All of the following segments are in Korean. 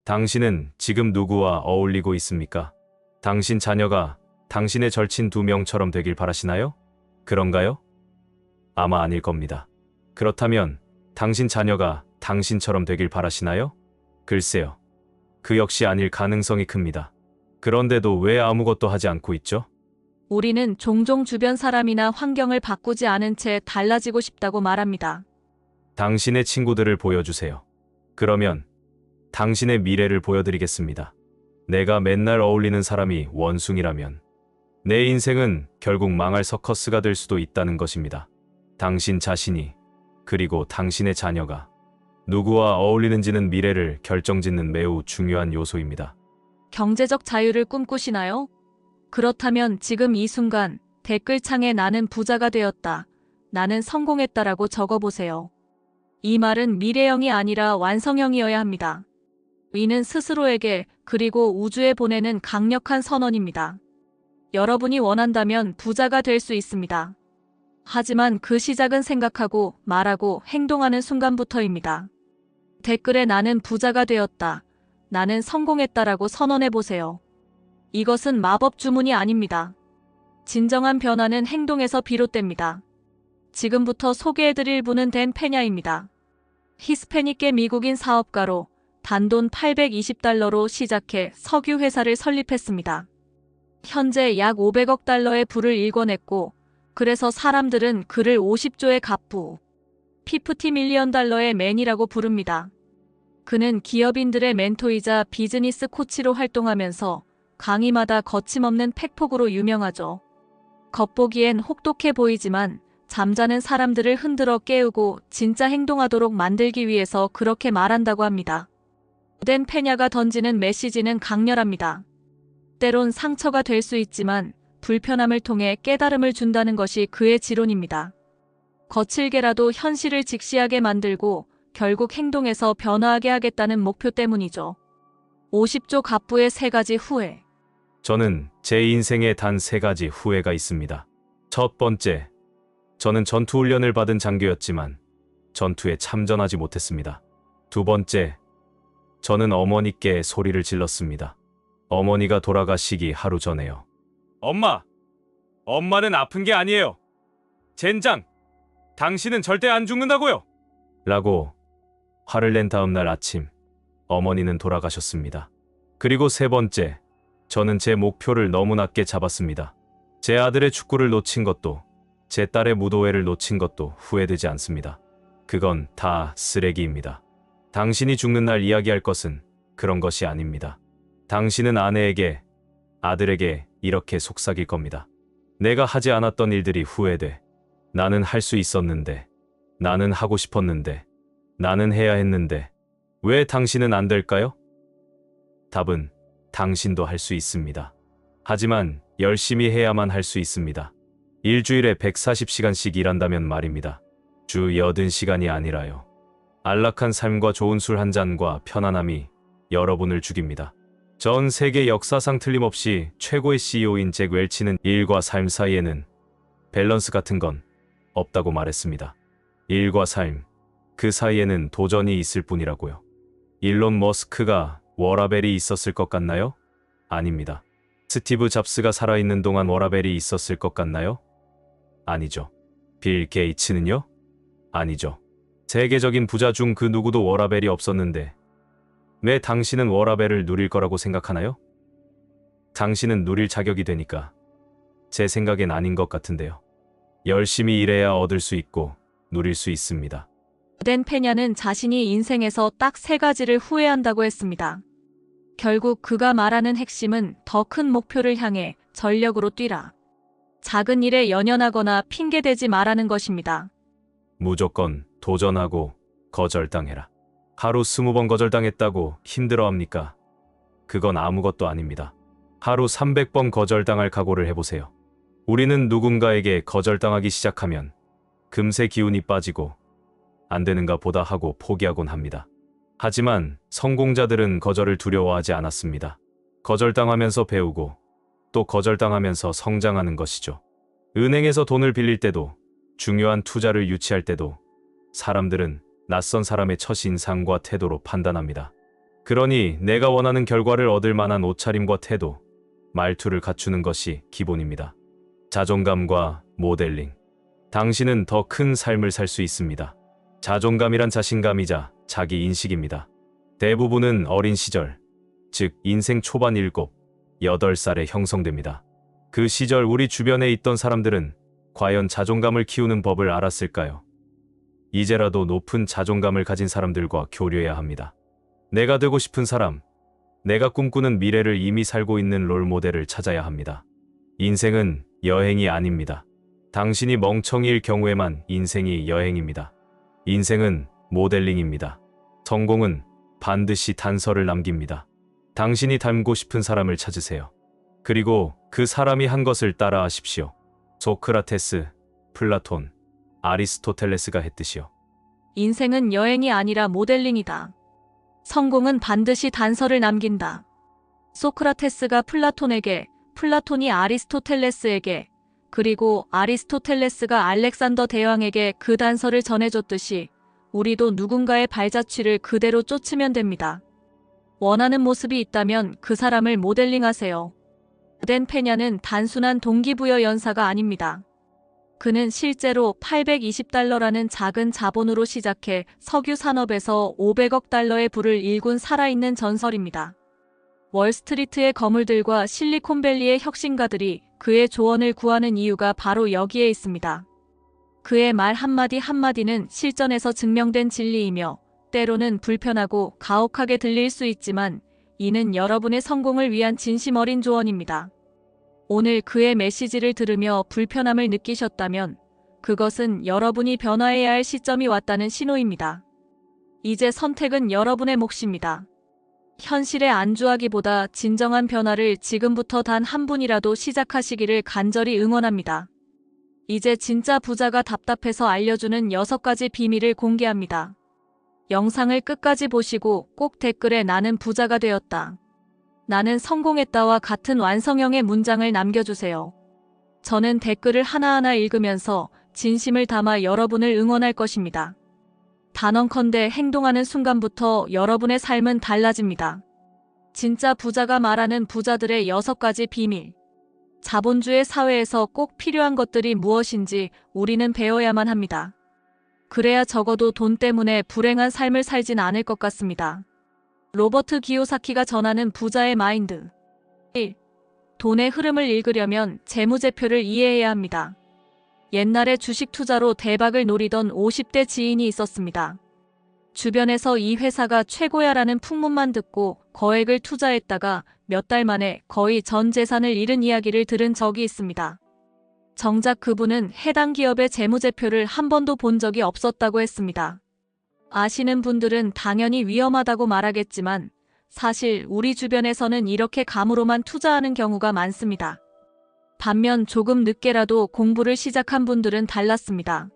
당신은 지금 누구와 어울리고 있습니까? 당신 자녀가 당신의 절친 2명처럼 되길 바라시나요? 그런가요? 아마 아닐 겁니다. 그렇다면 당신 자녀가 당신처럼 되길 바라시나요? 글쎄요. 그 역시 아닐 가능성이 큽니다. 그런데도 왜 아무것도 하지 않고 있죠? 우리는 종종 주변 사람이나 환경을 바꾸지 않은 채 달라지고 싶다고 말합니다. 당신의 친구들을 보여주세요. 그러면 당신의 미래를 보여드리겠습니다. 내가 맨날 어울리는 사람이 원숭이라면 내 인생은 결국 망할 서커스가 될 수도 있다는 것입니다. 당신 자신이 그리고 당신의 자녀가 누구와 어울리는지는 미래를 결정짓는 매우 중요한 요소입니다. 경제적 자유를 꿈꾸시나요? 그렇다면 지금 이 순간 댓글창에 나는 부자가 되었다, 나는 성공했다라고 적어보세요. 이 말은 미래형이 아니라 완성형이어야 합니다. 이는 스스로에게 그리고 우주에 보내는 강력한 선언입니다. 여러분이 원한다면 부자가 될 수 있습니다. 하지만 그 시작은 생각하고 말하고 행동하는 순간부터입니다. 댓글에 나는 부자가 되었다, 나는 성공했다라고 선언해보세요. 이것은 마법 주문이 아닙니다. 진정한 변화는 행동에서 비롯됩니다. 지금부터 소개해드릴 분은 댄 페냐입니다. 히스패닉계 미국인 사업가로 단돈 $820로 시작해 석유 회사를 설립했습니다. 현재 약 500억 달러의 부를 일궈냈고, 그래서 사람들은 그를 50조의 갑부, $50 밀리언 맨이라고 부릅니다. 그는 기업인들의 멘토이자 비즈니스 코치로 활동하면서 강의마다 거침없는 팩폭으로 유명하죠. 겉보기엔 혹독해 보이지만 잠자는 사람들을 흔들어 깨우고 진짜 행동하도록 만들기 위해서 그렇게 말한다고 합니다. 댄 페냐가 던지는 메시지는 강렬합니다. 때론 상처가 될 수 있지만 불편함을 통해 깨달음을 준다는 것이 그의 지론입니다. 거칠게라도 현실을 직시하게 만들고 결국 행동에서 변화하게 하겠다는 목표 때문이죠. 50조 갑부의 3가지 후회. 저는 제 인생에 단 3가지 후회가 있습니다. 첫 번째, 저는 전투훈련을 받은 장교였지만 전투에 참전하지 못했습니다. 두 번째, 저는 어머니께 소리를 질렀습니다. 어머니가 돌아가시기 하루 전에요. 엄마는 아픈 게 아니에요. 젠장, 당신은 절대 안 죽는다고요. 라고 화를 낸 다음 날 아침, 어머니는 돌아가셨습니다. 그리고 세 번째, 저는 제 목표를 너무 낮게 잡았습니다. 제 아들의 축구를 놓친 것도, 제 딸의 무도회를 놓친 것도 후회되지 않습니다. 그건 다 쓰레기입니다. 당신이 죽는 날 이야기할 것은 그런 것이 아닙니다. 당신은 아내에게, 아들에게 이렇게 속삭일 겁니다. 내가 하지 않았던 일들이 후회돼. 나는 할 수 있었는데, 나는 하고 싶었는데, 나는 해야 했는데, 왜 당신은 안 될까요? 답은 당신도 할 수 있습니다. 하지만 열심히 해야만 할 수 있습니다. 일주일에 140시간씩 일한다면 말입니다. 주 80시간이 아니라요. 안락한 삶과 좋은 술 한 잔과 편안함이 여러분을 죽입니다. 전 세계 역사상 틀림없이 최고의 CEO인 잭 웰치는 일과 삶 사이에는 밸런스 같은 건 없다고 말했습니다. 일과 삶, 그 사이에는 도전이 있을 뿐이라고요. 일론 머스크가 워라벨이 있었을 것 같나요? 아닙니다. 스티브 잡스가 살아있는 동안 워라벨이 있었을 것 같나요? 아니죠. 빌 게이츠는요? 아니죠. 세계적인 부자 중 그 누구도 워라벨이 없었는데 왜 당신은 워라벨을 누릴 거라고 생각하나요? 당신은 누릴 자격이 되니까. 제 생각엔 아닌 것 같은데요. 열심히 일해야 얻을 수 있고 누릴 수 있습니다. 댄 페냐는 자신이 인생에서 딱 3가지를 후회한다고 했습니다. 결국 그가 말하는 핵심은 더 큰 목표를 향해 전력으로 뛰라. 작은 일에 연연하거나 핑계대지 말라는 것입니다. 무조건 도전하고 거절당해라. 하루 20번 거절당했다고 힘들어합니까? 그건 아무것도 아닙니다. 하루 300번 거절당할 각오를 해보세요. 우리는 누군가에게 거절당하기 시작하면 금세 기운이 빠지고 안 되는가 보다 하고 포기하곤 합니다. 하지만 성공자들은 거절을 두려워하지 않았습니다. 거절당하면서 배우고 또 거절당하면서 성장하는 것이죠. 은행에서 돈을 빌릴 때도, 중요한 투자를 유치할 때도 사람들은 낯선 사람의 첫인상과 태도로 판단합니다. 그러니 내가 원하는 결과를 얻을 만한 옷차림과 태도, 말투를 갖추는 것이 기본입니다. 자존감과 모델링. 당신은 더 큰 삶을 살 수 있습니다. 자존감이란 자신감이자 자기 인식입니다. 대부분은 어린 시절, 즉 인생 초반 7, 8살에 형성됩니다. 그 시절 우리 주변에 있던 사람들은 과연 자존감을 키우는 법을 알았을까요? 이제라도 높은 자존감을 가진 사람들과 교류해야 합니다. 내가 되고 싶은 사람, 내가 꿈꾸는 미래를 이미 살고 있는 롤모델을 찾아야 합니다. 인생은 여행이 아닙니다. 당신이 멍청이일 경우에만 인생이 여행입니다. 인생은 모델링입니다. 성공은 반드시 단서를 남깁니다. 당신이 닮고 싶은 사람을 찾으세요. 그리고 그 사람이 한 것을 따라하십시오. 소크라테스, 플라톤, 아리스토텔레스가 했듯이요. 인생은 여행이 아니라 모델링이다. 성공은 반드시 단서를 남긴다. 소크라테스가 플라톤에게, 플라톤이 아리스토텔레스에게, 그리고 아리스토텔레스가 알렉산더 대왕에게 그 단서를 전해줬듯이 우리도 누군가의 발자취를 그대로 쫓으면 됩니다. 원하는 모습이 있다면 그 사람을 모델링하세요. 덴 페냐는 단순한 동기부여 연사가 아닙니다. 그는 실제로 $820라는 작은 자본으로 시작해 석유 산업에서 500억 달러의 부를 일군 살아있는 전설입니다. 월스트리트의 거물들과 실리콘밸리의 혁신가들이 그의 조언을 구하는 이유가 바로 여기에 있습니다. 그의 말 한마디 한마디는 실전에서 증명된 진리이며 때로는 불편하고 가혹하게 들릴 수 있지만 이는 여러분의 성공을 위한 진심 어린 조언입니다. 오늘 그의 메시지를 들으며 불편함을 느끼셨다면 그것은 여러분이 변화해야 할 시점이 왔다는 신호입니다. 이제 선택은 여러분의 몫입니다. 현실에 안주하기보다 진정한 변화를 지금부터 단 한 분이라도 시작하시기를 간절히 응원합니다. 이제 진짜 부자가 답답해서 알려주는 6가지 비밀을 공개합니다. 영상을 끝까지 보시고 꼭 댓글에 나는 부자가 되었다, 나는 성공했다와 같은 완성형의 문장을 남겨주세요. 저는 댓글을 하나하나 읽으면서 진심을 담아 여러분을 응원할 것입니다. 단언컨대 행동하는 순간부터 여러분의 삶은 달라집니다. 진짜 부자가 말하는 부자들의 6가지 비밀. 자본주의 사회에서 꼭 필요한 것들이 무엇인지 우리는 배워야만 합니다. 그래야 적어도 돈 때문에 불행한 삶을 살진 않을 것 같습니다. 로버트 기요사키가 전하는 부자의 마인드. 1. 돈의 흐름을 읽으려면 재무제표를 이해해야 합니다. 옛날에 주식 투자로 대박을 노리던 50대 지인이 있었습니다. 주변에서 이 회사가 최고야라는 풍문만 듣고 거액을 투자했다가 몇 달 만에 거의 전 재산을 잃은 이야기를 들은 적이 있습니다. 정작 그분은 해당 기업의 재무제표를 한 번도 본 적이 없었다고 했습니다. 아시는 분들은 당연히 위험하다고 말하겠지만 사실 우리 주변에서는 이렇게 감으로만 투자하는 경우가 많습니다. 반면 조금 늦게라도 공부를 시작한 분들은 달랐습니다.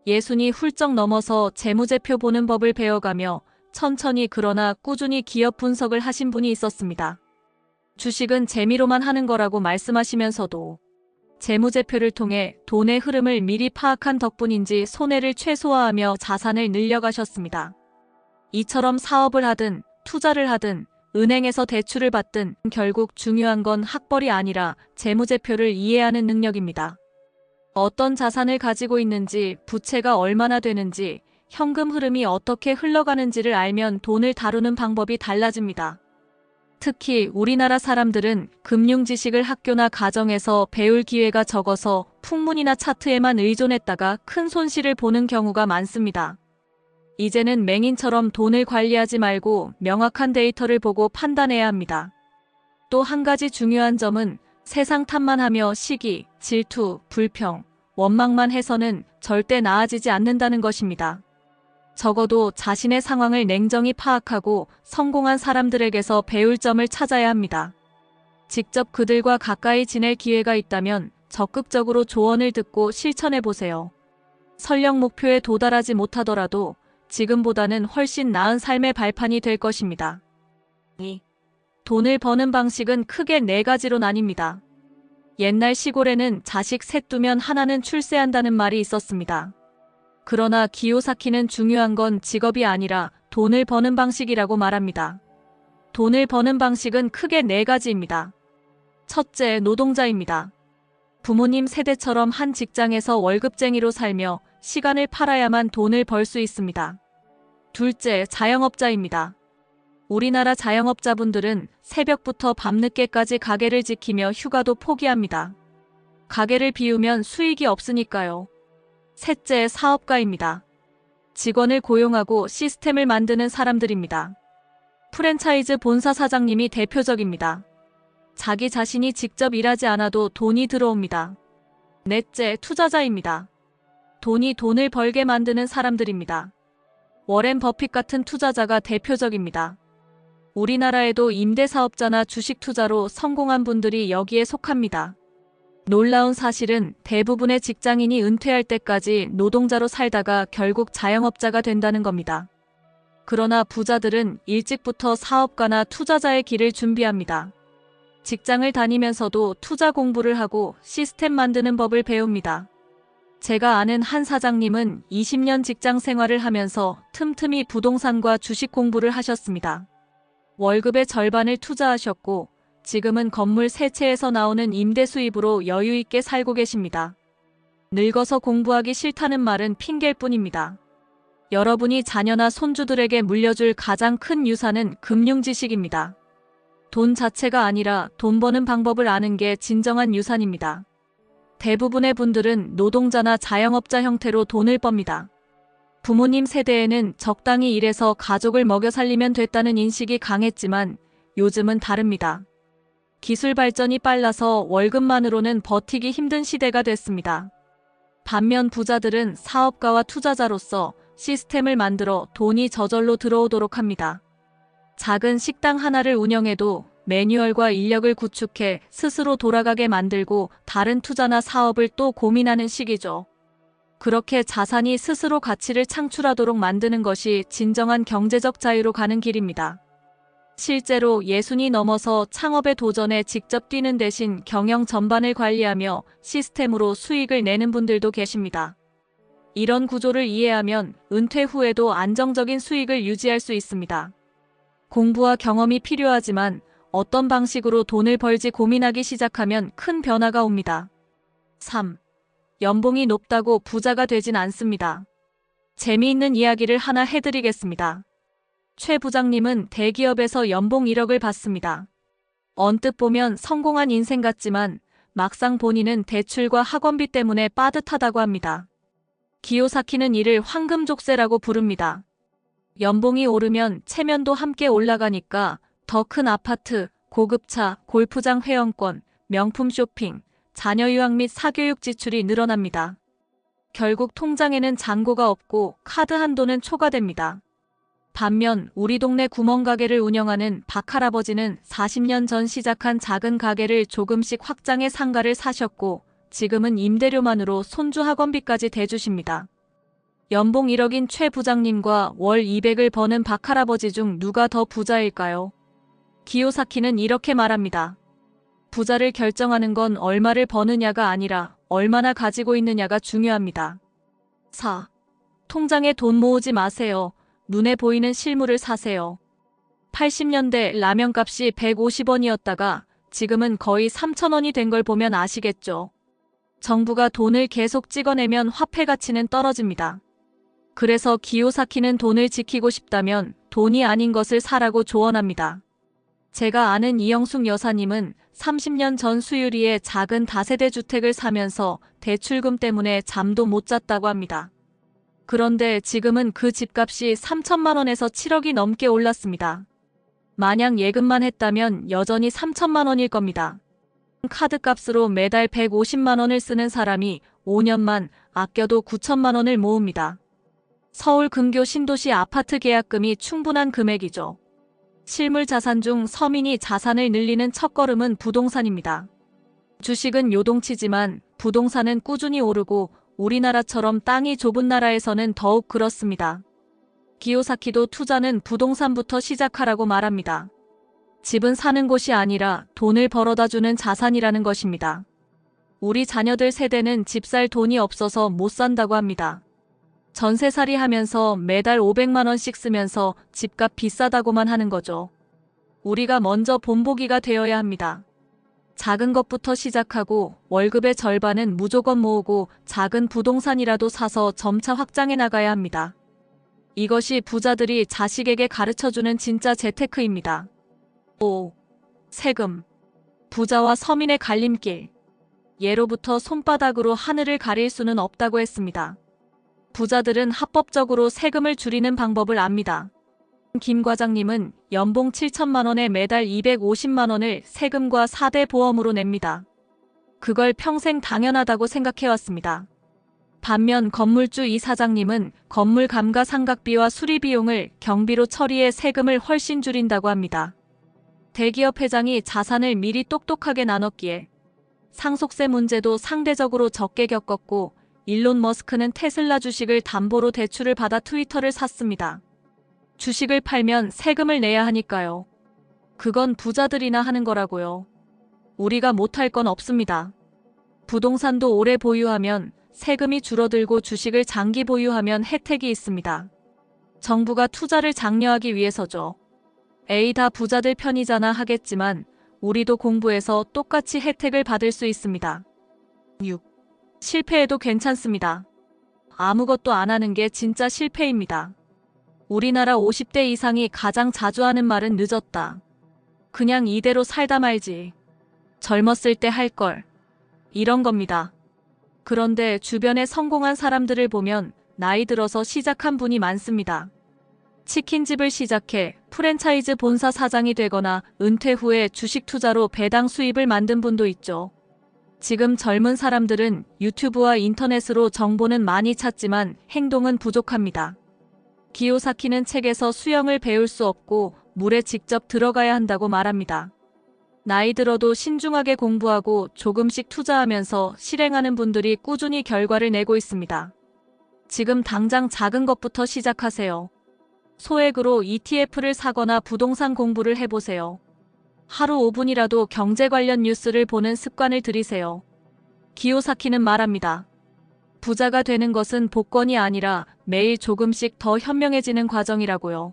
60이 훌쩍 넘어서 재무제표 보는 법을 배워가며 천천히 그러나 꾸준히 기업 분석을 하신 분이 있었습니다. 주식은 재미로만 하는 거라고 말씀하시면서도 재무제표를 통해 돈의 흐름을 미리 파악한 덕분인지 손해를 최소화하며 자산을 늘려가셨습니다. 이처럼 사업을 하든 투자를 하든 은행에서 대출을 받든 결국 중요한 건 학벌이 아니라 재무제표를 이해하는 능력입니다. 어떤 자산을 가지고 있는지, 부채가 얼마나 되는지, 현금 흐름이 어떻게 흘러가는지를 알면 돈을 다루는 방법이 달라집니다. 특히 우리나라 사람들은 금융 지식을 학교나 가정에서 배울 기회가 적어서 풍문이나 차트에만 의존했다가 큰 손실을 보는 경우가 많습니다. 이제는 맹인처럼 돈을 관리하지 말고 명확한 데이터를 보고 판단해야 합니다. 또 한 가지 중요한 점은 세상 탓만 하며 시기, 질투, 불평, 원망만 해서는 절대 나아지지 않는다는 것입니다. 적어도 자신의 상황을 냉정히 파악하고 성공한 사람들에게서 배울 점을 찾아야 합니다. 직접 그들과 가까이 지낼 기회가 있다면 적극적으로 조언을 듣고 실천해 보세요. 설령 목표에 도달하지 못하더라도 지금보다는 훨씬 나은 삶의 발판이 될 것입니다. 2. 돈을 버는 방식은 크게 4가지로 나뉩니다. 옛날 시골에는 자식 셋 두면 하나는 출세한다는 말이 있었습니다. 그러나 기요사키는 중요한 건 직업이 아니라 돈을 버는 방식이라고 말합니다. 돈을 버는 방식은 크게 네 가지입니다. 첫째, 노동자입니다. 부모님 세대처럼 한 직장에서 월급쟁이로 살며 시간을 팔아야만 돈을 벌 수 있습니다. 둘째, 자영업자입니다. 우리나라 자영업자분들은 새벽부터 밤늦게까지 가게를 지키며 휴가도 포기합니다. 가게를 비우면 수익이 없으니까요. 셋째, 사업가입니다. 직원을 고용하고 시스템을 만드는 사람들입니다. 프랜차이즈 본사 사장님이 대표적입니다. 자기 자신이 직접 일하지 않아도 돈이 들어옵니다. 넷째, 투자자입니다. 돈이 돈을 벌게 만드는 사람들입니다. 워렌 버핏 같은 투자자가 대표적입니다. 우리나라에도 임대사업자나 주식 투자로 성공한 분들이 여기에 속합니다. 놀라운 사실은 대부분의 직장인이 은퇴할 때까지 노동자로 살다가 결국 자영업자가 된다는 겁니다. 그러나 부자들은 일찍부터 사업가나 투자자의 길을 준비합니다. 직장을 다니면서도 투자 공부를 하고 시스템 만드는 법을 배웁니다. 제가 아는 한 사장님은 20년 직장 생활을 하면서 틈틈이 부동산과 주식 공부를 하셨습니다. 월급의 절반을 투자하셨고 지금은 건물 세 채에서 나오는 임대 수입으로 여유 있게 살고 계십니다. 늙어서 공부하기 싫다는 말은 핑계일 뿐입니다. 여러분이 자녀나 손주들에게 물려줄 가장 큰 유산은 금융 지식입니다. 돈 자체가 아니라 돈 버는 방법을 아는 게 진정한 유산입니다. 대부분의 분들은 노동자나 자영업자 형태로 돈을 멉니다. 부모님 세대에는 적당히 일해서 가족을 먹여 살리면 됐다는 인식이 강했지만 요즘은 다릅니다. 기술 발전이 빨라서 월급만으로는 버티기 힘든 시대가 됐습니다. 반면 부자들은 사업가와 투자자로서 시스템을 만들어 돈이 저절로 들어오도록 합니다. 작은 식당 하나를 운영해도 매뉴얼과 인력을 구축해 스스로 돌아가게 만들고 다른 투자나 사업을 또 고민하는 시기죠. 그렇게 자산이 스스로 가치를 창출하도록 만드는 것이 진정한 경제적 자유로 가는 길입니다. 실제로 60이 넘어서 창업에 도전해 직접 뛰는 대신 경영 전반을 관리하며 시스템으로 수익을 내는 분들도 계십니다. 이런 구조를 이해하면 은퇴 후에도 안정적인 수익을 유지할 수 있습니다. 공부와 경험이 필요하지만 어떤 방식으로 돈을 벌지 고민하기 시작하면 큰 변화가 옵니다. 3. 연봉이 높다고 부자가 되진 않습니다. 재미있는 이야기를 하나 해드리겠습니다. 최 부장님은 대기업에서 연봉 1억을 받습니다. 언뜻 보면 성공한 인생 같지만 막상 본인은 대출과 학원비 때문에 빠듯하다고 합니다. 기요사키는 이를 황금족쇄라고 부릅니다. 연봉이 오르면 체면도 함께 올라가니까 더 큰 아파트, 고급차, 골프장 회원권, 명품 쇼핑, 자녀 유학 및 사교육 지출이 늘어납니다. 결국 통장에는 잔고가 없고 카드 한도는 초과됩니다. 반면 우리 동네 구멍가게를 운영하는 박할아버지는 40년 전 시작한 작은 가게를 조금씩 확장해 상가를 사셨고 지금은 임대료만으로 손주 학원비까지 대주십니다. 연봉 1억인 최 부장님과 월 200을 버는 박할아버지 중 누가 더 부자일까요? 기요사키는 이렇게 말합니다. 부자를 결정하는 건 얼마를 버느냐가 아니라 얼마나 가지고 있느냐가 중요합니다. 4. 통장에 돈 모으지 마세요. 눈에 보이는 실물을 사세요. 80년대 라면값이 150원이었다가 지금은 거의 3,000원이 된 걸 보면 아시겠죠. 정부가 돈을 계속 찍어내면 화폐 가치는 떨어집니다. 그래서 기요사키는 돈을 지키고 싶다면 돈이 아닌 것을 사라고 조언합니다. 제가 아는 이영숙 여사님은 30년 전 수유리에 작은 다세대 주택을 사면서 대출금 때문에 잠도 못 잤다고 합니다. 그런데 지금은 그 집값이 3천만 원에서 7억이 넘게 올랐습니다. 만약 예금만 했다면 여전히 3천만 원일 겁니다. 카드값으로 매달 150만 원을 쓰는 사람이 5년만 아껴도 9천만 원을 모읍니다. 서울 근교 신도시 아파트 계약금이 충분한 금액이죠. 실물 자산 중 서민이 자산을 늘리는 첫걸음은 부동산입니다. 주식은 요동치지만 부동산은 꾸준히 오르고 우리나라처럼 땅이 좁은 나라에서는 더욱 그렇습니다. 기요사키도 투자는 부동산부터 시작하라고 말합니다. 집은 사는 곳이 아니라 돈을 벌어다 주는 자산이라는 것입니다. 우리 자녀들 세대는 집 살 돈이 없어서 못 산다고 합니다. 전세살이 하면서 매달 500만 원씩 쓰면서 집값 비싸다고만 하는 거죠. 우리가 먼저 본보기가 되어야 합니다. 작은 것부터 시작하고 월급의 절반은 무조건 모으고 작은 부동산이라도 사서 점차 확장해 나가야 합니다. 이것이 부자들이 자식에게 가르쳐주는 진짜 재테크입니다. 5. 세금. 부자와 서민의 갈림길. 예로부터 손바닥으로 하늘을 가릴 수는 없다고 했습니다. 부자들은 합법적으로 세금을 줄이는 방법을 압니다. 김 과장님은 연봉 7천만 원에 매달 250만 원을 세금과 4대 보험으로 냅니다. 그걸 평생 당연하다고 생각해왔습니다. 반면 건물주 이 사장님은 건물 감가상각비와 수리비용을 경비로 처리해 세금을 훨씬 줄인다고 합니다. 대기업 회장이 자산을 미리 똑똑하게 나눴기에 상속세 문제도 상대적으로 적게 겪었고 일론 머스크는 테슬라 주식을 담보로 대출을 받아 트위터를 샀습니다. 주식을 팔면 세금을 내야 하니까요. 그건 부자들이나 하는 거라고요. 우리가 못할 건 없습니다. 부동산도 오래 보유하면 세금이 줄어들고 주식을 장기 보유하면 혜택이 있습니다. 정부가 투자를 장려하기 위해서죠. 에이 다 부자들 편이잖아 하겠지만 우리도 공부해서 똑같이 혜택을 받을 수 있습니다. 6. 실패해도 괜찮습니다. 아무것도 안 하는 게 진짜 실패입니다. 우리나라 50대 이상이 가장 자주 하는 말은 늦었다. 그냥 이대로 살다 말지. 젊었을 때 할 걸. 이런 겁니다. 그런데 주변에 성공한 사람들을 보면 나이 들어서 시작한 분이 많습니다. 치킨집을 시작해 프랜차이즈 본사 사장이 되거나 은퇴 후에 주식 투자로 배당 수입을 만든 분도 있죠. 지금 젊은 사람들은 유튜브와 인터넷으로 정보는 많이 찾지만 행동은 부족합니다. 기요사키는 책에서 수영을 배울 수 없고 물에 직접 들어가야 한다고 말합니다. 나이 들어도 신중하게 공부하고 조금씩 투자하면서 실행하는 분들이 꾸준히 결과를 내고 있습니다. 지금 당장 작은 것부터 시작하세요. 소액으로 ETF를 사거나 부동산 공부를 해보세요. 하루 5분이라도 경제 관련 뉴스를 보는 습관을 들이세요. 기요사키는 말합니다. 부자가 되는 것은 복권이 아니라 매일 조금씩 더 현명해지는 과정이라고요.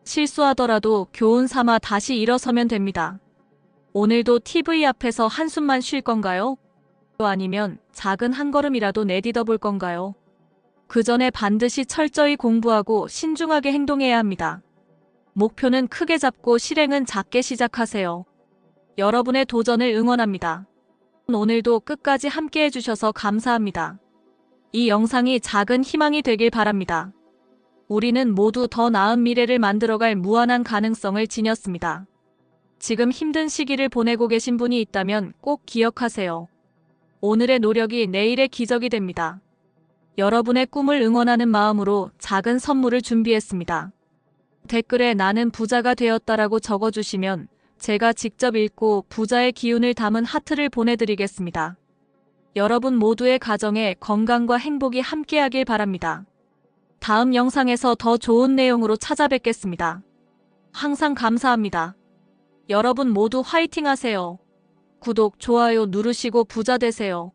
실수하더라도 교훈 삼아 다시 일어서면 됩니다. 오늘도 TV 앞에서 한숨만 쉴 건가요? 아니면 작은 한 걸음이라도 내딛어 볼 건가요? 그 전에 반드시 철저히 공부하고 신중하게 행동해야 합니다. 목표는 크게 잡고 실행은 작게 시작하세요. 여러분의 도전을 응원합니다. 오늘도 끝까지 함께 해주셔서 감사합니다. 이 영상이 작은 희망이 되길 바랍니다. 우리는 모두 더 나은 미래를 만들어갈 무한한 가능성을 지녔습니다. 지금 힘든 시기를 보내고 계신 분이 있다면 꼭 기억하세요. 오늘의 노력이 내일의 기적이 됩니다. 여러분의 꿈을 응원하는 마음으로 작은 선물을 준비했습니다. 댓글에 나는 부자가 되었다라고 적어주시면 제가 직접 읽고 부자의 기운을 담은 하트를 보내드리겠습니다. 여러분 모두의 가정에 건강과 행복이 함께하길 바랍니다. 다음 영상에서 더 좋은 내용으로 찾아뵙겠습니다. 항상 감사합니다. 여러분 모두 화이팅 하세요. 구독, 좋아요 누르시고 부자 되세요.